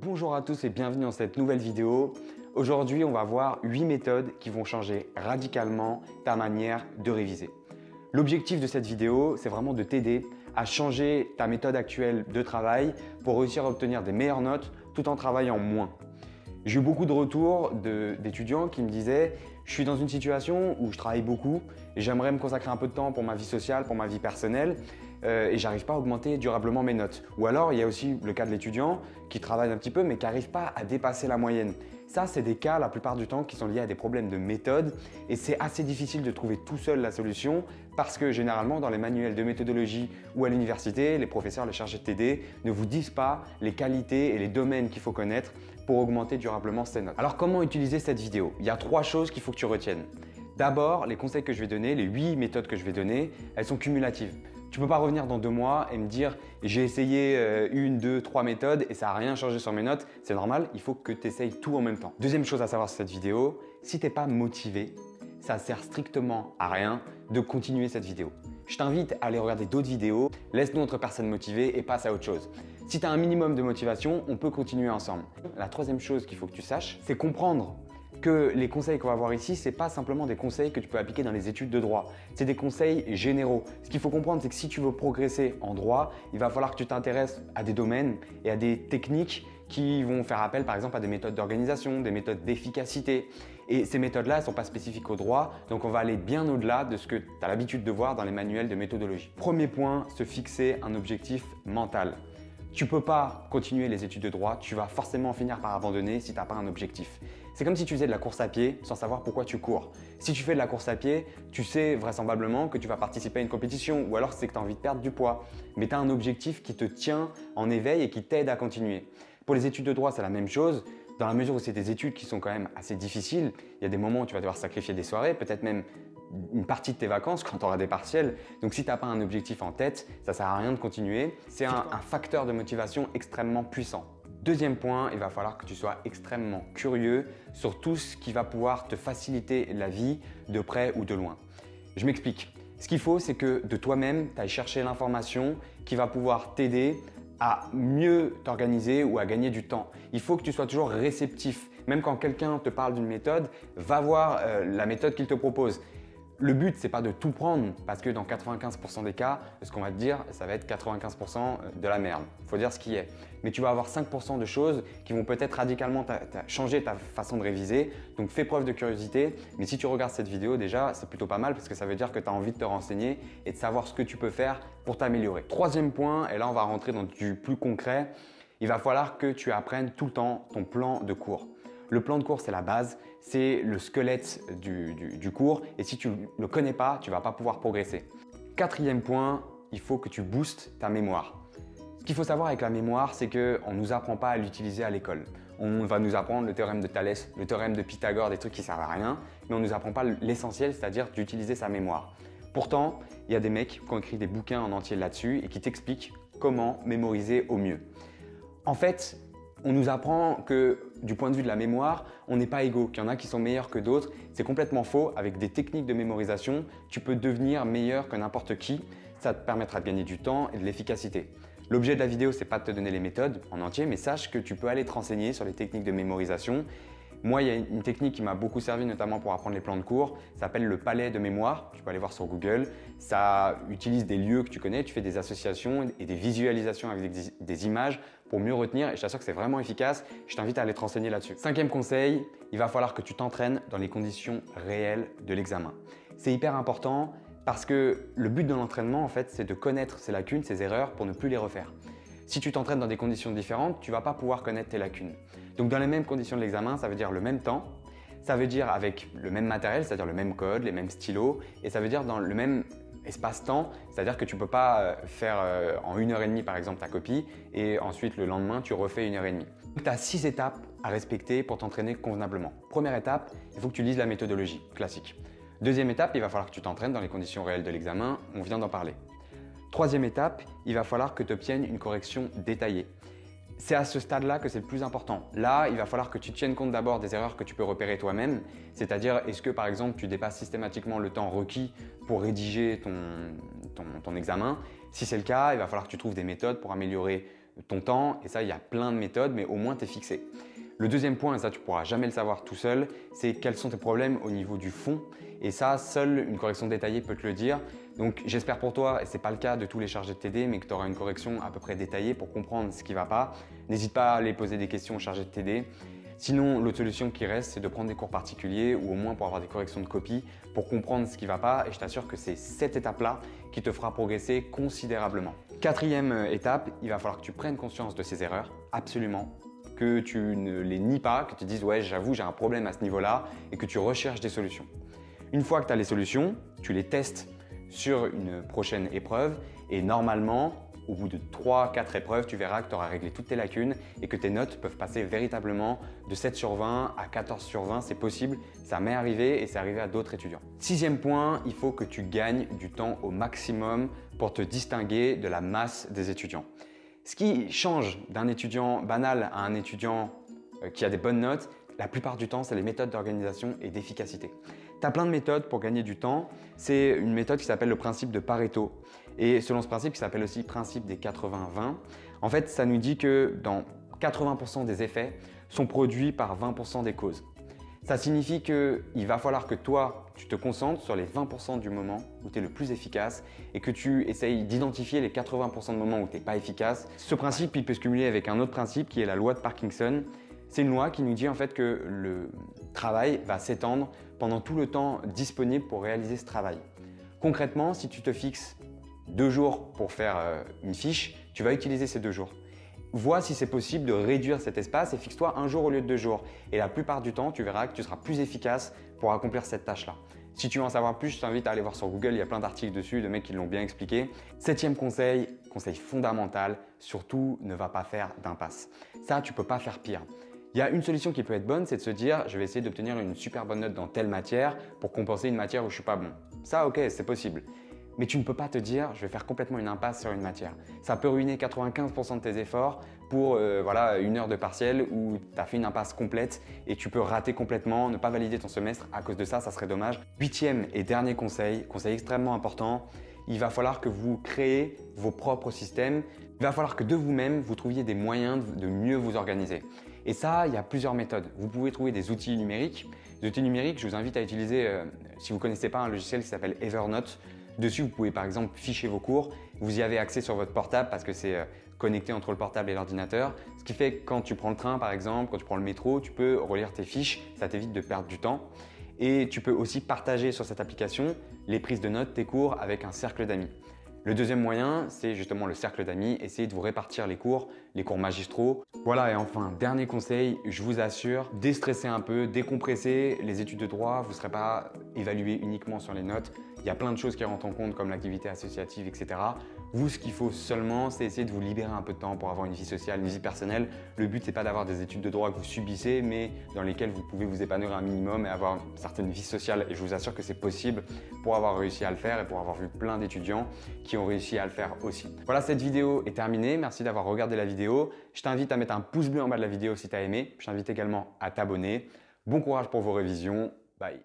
Bonjour à tous et bienvenue dans cette nouvelle vidéo. Aujourd'hui, on va voir 8 méthodes qui vont changer radicalement ta manière de réviser. L'objectif de cette vidéo, c'est vraiment de t'aider à changer ta méthode actuelle de travail pour réussir à obtenir des meilleures notes tout en travaillant moins. J'ai eu beaucoup de retours d'étudiants qui me disaient « Je suis dans une situation où je travaille beaucoup et j'aimerais me consacrer un peu de temps pour ma vie sociale, pour ma vie personnelle et j'arrive pas à augmenter durablement mes notes. » Ou alors, il y a aussi le cas de l'étudiant qui travaille un petit peu mais qui n'arrive pas à dépasser la moyenne. Ça, c'est des cas la plupart du temps qui sont liés à des problèmes de méthode et c'est assez difficile de trouver tout seul la solution parce que généralement dans les manuels de méthodologie ou à l'université, les professeurs, les chargés de TD ne vous disent pas les qualités et les domaines qu'il faut connaître pour augmenter durablement ses notes. Alors comment utiliser cette vidéo? Il y a 3 choses qu'il faut que tu retiennes. D'abord, les conseils que je vais donner, les 8 méthodes que je vais donner, elles sont cumulatives. Tu ne peux pas revenir dans 2 mois et me dire « j'ai essayé 1, 2, 3 méthodes et ça n'a rien changé sur mes notes ». C'est normal, il faut que tu essayes tout en même temps. Deuxième chose à savoir sur cette vidéo, si tu n'es pas motivé, ça ne sert strictement à rien de continuer cette vidéo. Je t'invite à aller regarder d'autres vidéos, laisse-nous entre personnes motivées et passe à autre chose. Si tu as un minimum de motivation, on peut continuer ensemble. La troisième chose qu'il faut que tu saches, c'est comprendre que les conseils qu'on va voir ici, ce n'est pas simplement des conseils que tu peux appliquer dans les études de droit. C'est des conseils généraux. Ce qu'il faut comprendre, c'est que si tu veux progresser en droit, il va falloir que tu t'intéresses à des domaines et à des techniques qui vont faire appel par exemple à des méthodes d'organisation, des méthodes d'efficacité. Et ces méthodes-là, elles ne sont pas spécifiques au droit, donc on va aller bien au-delà de ce que tu as l'habitude de voir dans les manuels de méthodologie. Premier point, se fixer un objectif mental. Tu ne peux pas continuer les études de droit, tu vas forcément finir par abandonner si tu n'as pas un objectif. C'est comme si tu faisais de la course à pied sans savoir pourquoi tu cours. Si tu fais de la course à pied, tu sais vraisemblablement que tu vas participer à une compétition ou alors c'est que tu as envie de perdre du poids. Mais tu as un objectif qui te tient en éveil et qui t'aide à continuer. Pour les études de droit, c'est la même chose. Dans la mesure où c'est des études qui sont quand même assez difficiles, il y a des moments où tu vas devoir sacrifier des soirées, peut-être même une partie de tes vacances quand tu auras des partiels. Donc si tu n'as pas un objectif en tête, ça ne sert à rien de continuer. C'est un facteur de motivation extrêmement puissant. Deuxième point, il va falloir que tu sois extrêmement curieux sur tout ce qui va pouvoir te faciliter la vie de près ou de loin. Je m'explique. Ce qu'il faut, c'est que de toi-même, tu ailles chercher l'information qui va pouvoir t'aider à mieux t'organiser ou à gagner du temps. Il faut que tu sois toujours réceptif. Même quand quelqu'un te parle d'une méthode, va voir la méthode qu'il te propose. Le but, c'est pas de tout prendre parce que dans 95% des cas, ce qu'on va te dire, ça va être 95% de la merde. Il faut dire ce qui est. Mais tu vas avoir 5% de choses qui vont peut-être radicalement changer ta façon de réviser. Donc fais preuve de curiosité. Mais si tu regardes cette vidéo, déjà, c'est plutôt pas mal parce que ça veut dire que tu as envie de te renseigner et de savoir ce que tu peux faire pour t'améliorer. Troisième point, et là on va rentrer dans du plus concret, il va falloir que tu apprennes tout le temps ton plan de cours. Le plan de cours, c'est la base, c'est le squelette du cours et si tu ne le connais pas, tu ne vas pas pouvoir progresser. Quatrième point, il faut que tu boostes ta mémoire. Ce qu'il faut savoir avec la mémoire, c'est qu'on ne nous apprend pas à l'utiliser à l'école. On va nous apprendre le théorème de Thalès, le théorème de Pythagore, des trucs qui ne servent à rien, mais on ne nous apprend pas l'essentiel, c'est-à-dire d'utiliser sa mémoire. Pourtant, il y a des mecs qui ont écrit des bouquins en entier là-dessus et qui t'expliquent comment mémoriser au mieux. En fait, on nous apprend que du point de vue de la mémoire, on n'est pas égaux, qu'il y en a qui sont meilleurs que d'autres. C'est complètement faux. Avec des techniques de mémorisation, tu peux devenir meilleur que n'importe qui. Ça te permettra de gagner du temps et de l'efficacité. L'objet de la vidéo, c'est pas de te donner les méthodes en entier, mais sache que tu peux aller te renseigner sur les techniques de mémorisation. Moi, il y a une technique qui m'a beaucoup servi, notamment pour apprendre les plans de cours. Ça s'appelle le palais de mémoire. Tu peux aller voir sur Google. Ça utilise des lieux que tu connais. Tu fais des associations et des visualisations avec des images pour mieux retenir. Et je t'assure que c'est vraiment efficace. Je t'invite à aller te renseigner là-dessus. Cinquième conseil, il va falloir que tu t'entraînes dans les conditions réelles de l'examen. C'est hyper important parce que le but de l'entraînement, en fait, c'est de connaître ses lacunes, ses erreurs pour ne plus les refaire. Si tu t'entraînes dans des conditions différentes, tu ne vas pas pouvoir connaître tes lacunes. Donc dans les mêmes conditions de l'examen, ça veut dire le même temps, ça veut dire avec le même matériel, c'est-à-dire le même code, les mêmes stylos, et ça veut dire dans le même espace-temps, c'est-à-dire que tu ne peux pas faire en 1h30 par exemple ta copie et ensuite le lendemain tu refais 1h30. Donc tu as 6 étapes à respecter pour t'entraîner convenablement. Première étape, il faut que tu lises la méthodologie classique. Deuxième étape, il va falloir que tu t'entraînes dans les conditions réelles de l'examen, on vient d'en parler. Troisième étape, il va falloir que tu obtiennes une correction détaillée. C'est à ce stade-là que c'est le plus important. Là, il va falloir que tu tiennes compte d'abord des erreurs que tu peux repérer toi-même, c'est-à-dire est-ce que par exemple tu dépasses systématiquement le temps requis pour rédiger ton examen. Si c'est le cas, il va falloir que tu trouves des méthodes pour améliorer ton temps. Et ça, il y a plein de méthodes, mais au moins tu es fixé. Le deuxième point, et ça tu ne pourras jamais le savoir tout seul, c'est quels sont tes problèmes au niveau du fond. Et ça, seule une correction détaillée peut te le dire. Donc j'espère pour toi, et ce n'est pas le cas de tous les chargés de TD, mais que tu auras une correction à peu près détaillée pour comprendre ce qui ne va pas. N'hésite pas à aller poser des questions aux chargés de TD. Sinon, l'autre solution qui reste, c'est de prendre des cours particuliers ou au moins pour avoir des corrections de copie pour comprendre ce qui ne va pas. Et je t'assure que c'est cette étape-là qui te fera progresser considérablement. Quatrième étape, il va falloir que tu prennes conscience de ces erreurs, absolument. Que tu ne les nies pas, que tu dises « ouais, j'avoue, j'ai un problème à ce niveau-là » et que tu recherches des solutions. Une fois que tu as les solutions, tu les testes sur une prochaine épreuve et normalement, au bout de 3-4 épreuves, tu verras que tu auras réglé toutes tes lacunes et que tes notes peuvent passer véritablement de 7 sur 20 à 14 sur 20. C'est possible, ça m'est arrivé et c'est arrivé à d'autres étudiants. Sixième point, il faut que tu gagnes du temps au maximum pour te distinguer de la masse des étudiants. Ce qui change d'un étudiant banal à un étudiant qui a des bonnes notes, la plupart du temps, c'est les méthodes d'organisation et d'efficacité. Tu as plein de méthodes pour gagner du temps. C'est une méthode qui s'appelle le principe de Pareto. Et selon ce principe, qui s'appelle aussi principe des 80-20, en fait, ça nous dit que dans 80% des effets sont produits par 20% des causes. Ça signifie qu'il va falloir que toi, tu te concentres sur les 20% du moment où tu es le plus efficace et que tu essayes d'identifier les 80% de moments où tu n'es pas efficace. Ce principe, il peut se cumuler avec un autre principe qui est la loi de Parkinson. C'est une loi qui nous dit en fait que le travail va s'étendre pendant tout le temps disponible pour réaliser ce travail. Concrètement, si tu te fixes 2 jours pour faire une fiche, tu vas utiliser ces 2 jours. Vois si c'est possible de réduire cet espace et fixe-toi 1 jour au lieu de 2 jours. Et la plupart du temps, tu verras que tu seras plus efficace pour accomplir cette tâche-là. Si tu veux en savoir plus, je t'invite à aller voir sur Google, il y a plein d'articles dessus, de mecs qui l'ont bien expliqué. Septième conseil, conseil fondamental, surtout ne va pas faire d'impasse. Ça, tu ne peux pas faire pire. Il y a une solution qui peut être bonne, c'est de se dire je vais essayer d'obtenir une super bonne note dans telle matière pour compenser une matière où je ne suis pas bon. Ça, ok, c'est possible. Mais tu ne peux pas te dire je vais faire complètement une impasse sur une matière. Ça peut ruiner 95% de tes efforts pour voilà, 1 heure de partiel où tu as fait une impasse complète et tu peux rater complètement, ne pas valider ton semestre à cause de ça, ça serait dommage. Huitième et dernier conseil, conseil extrêmement important, il va falloir que vous créez vos propres systèmes. Il va falloir que de vous-même, vous trouviez des moyens de mieux vous organiser. Et ça, il y a plusieurs méthodes. Vous pouvez trouver des outils numériques. Des outils numériques, je vous invite à utiliser, si vous ne connaissez pas un logiciel qui s'appelle Evernote. Dessus, vous pouvez par exemple ficher vos cours. Vous y avez accès sur votre portable parce que c'est connecté entre le portable et l'ordinateur. Ce qui fait que quand tu prends le train par exemple, quand tu prends le métro, tu peux relire tes fiches. Ça t'évite de perdre du temps. Et tu peux aussi partager sur cette application les prises de notes, tes cours avec un cercle d'amis. Le deuxième moyen, c'est justement le cercle d'amis. Essayez de vous répartir les cours magistraux. Voilà, et enfin, dernier conseil, je vous assure, déstressez un peu, décompressez les études de droit. Vous ne serez pas évalué uniquement sur les notes. Il y a plein de choses qui rentrent en compte comme l'activité associative, etc. Vous, ce qu'il faut seulement, c'est essayer de vous libérer un peu de temps pour avoir une vie sociale, une vie personnelle. Le but, c'est pas d'avoir des études de droit que vous subissez, mais dans lesquelles vous pouvez vous épanouir un minimum et avoir une certaine vie sociale. Et je vous assure que c'est possible pour avoir réussi à le faire et pour avoir vu plein d'étudiants qui ont réussi à le faire aussi. Voilà, cette vidéo est terminée. Merci d'avoir regardé la vidéo. Je t'invite à mettre un pouce bleu en bas de la vidéo si tu as aimé. Je t'invite également à t'abonner. Bon courage pour vos révisions. Bye.